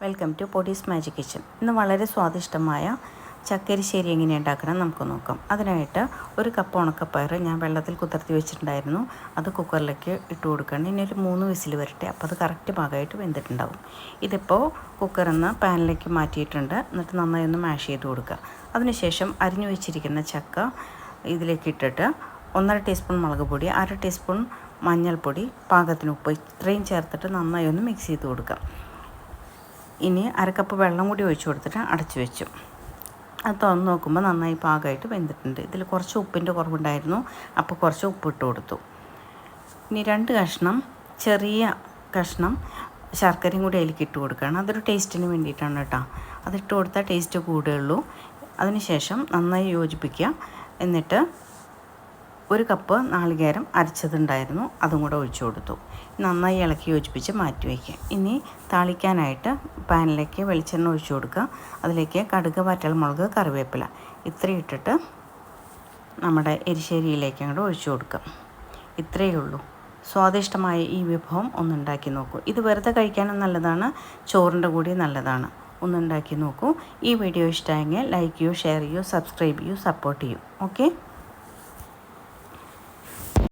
Welcome to പൊടീസ് magic kitchen. ഇന്ന് വളരെ സ്വാദിഷ്ടമായ ചക്കരിശ്ശേരി എങ്ങനെ ഉണ്ടാക്കണം നമുക്ക് നോക്കാം. അതിനായിട്ട് ഒരു കപ്പ് ഉണക്കപ്പയർ ഞാൻ വെള്ളത്തിൽ കുതിർത്തി വെച്ചിട്ടുണ്ടായിരുന്നു. അത് കുക്കറിലേക്ക് ഇട്ട് കൊടുക്കണം. ഇനി ഒരു 3 വിസിൽ വരട്ടെ. അപ്പോൾ അത് കറക്റ്റ് ഭാഗമായിട്ട് വെന്തിട്ടുണ്ടാവും. ഇതിപ്പോൾ കുക്കറിൽ നിന്ന് പാനിലേക്ക് മാറ്റിയിട്ടുണ്ട്. എന്നിട്ട് നന്നായി ഒന്ന് മാഷ് ചെയ്ത് കൊടുക്കുക. അതിനുശേഷം അരിഞ്ഞു വെച്ചിരിക്കുന്ന ചക്ക ഇതിലേക്ക് ഇട്ടിട്ട് 1.5 ടീസ്പൂൺ മുളക് പൊടി, 1/2 ടീസ്പൂൺ മഞ്ഞൾപ്പൊടി, പാകത്തിന് ഉപ്പ് ഇത്രയും ചേർത്തിട്ട് നന്നായി ഒന്ന് മിക്സ് ചെയ്ത് കൊടുക്കുക. ഇനി 1/2 കപ്പ് വെള്ളം കൂടി ഒഴിച്ചു കൊടുത്തിട്ട് അടച്ചു വെച്ചു. അത് തുറന്ന് നോക്കുമ്പോൾ നന്നായി പാകമായിട്ട് വെന്തിട്ടുണ്ട്. ഇതിൽ കുറച്ച് ഉപ്പിൻ്റെ കുറവുണ്ടായിരുന്നു, അപ്പോൾ കുറച്ച് ഉപ്പ് ഇട്ട് കൊടുത്തു. ഇനി 2 ചെറിയ കഷ്ണം ശർക്കരയും കൂടി അതിലേക്ക് ഇട്ട് കൊടുക്കുകയാണ്. അതൊരു ടേസ്റ്റിന് വേണ്ടിയിട്ടാണ് കേട്ടോ. അതിട്ട് കൊടുത്താൽ ടേസ്റ്റ് കൂടുകയുള്ളൂ. അതിനുശേഷം നന്നായി യോജിപ്പിക്കുക. എന്നിട്ട് 1 കപ്പ് നാളികേരം അരച്ചതുണ്ടായിരുന്നു, അതും കൂടെ ഒഴിച്ചു കൊടുത്തു. നന്നായി ഇളക്കി യോജിപ്പിച്ച് മാറ്റി വയ്ക്കുക. ഇനി താളിക്കാനായിട്ട് പാനിലേക്ക് വെളിച്ചെണ്ണ ഒഴിച്ചു കൊടുക്കുക. അതിലേക്ക് കടുക്, വറ്റൽമുളക്, കറിവേപ്പില ഇത്രയും ഇട്ടിട്ട് നമ്മുടെ എരിശ്ശേരിയിലേക്ക് അങ്ങോട്ട് ഒഴിച്ചു കൊടുക്കുക. ഇത്രയേ ഉള്ളൂ. സ്വാദിഷ്ടമായ ഈ വിഭവം ഒന്നുണ്ടാക്കി നോക്കൂ. ഇത് വെറുതെ കഴിക്കാനും നല്ലതാണ്, ചോറിൻ്റെ കൂടി നല്ലതാണ്. ഒന്നുണ്ടാക്കി നോക്കൂ. ഈ വീഡിയോ ഇഷ്ടമായെങ്കിൽ ലൈക്ക് ചെയ്യൂ, ഷെയർ ചെയ്യൂ, സബ്സ്ക്രൈബ് ചെയ്യൂ, സപ്പോർട്ട് ചെയ്യൂ. ഓക്കെ.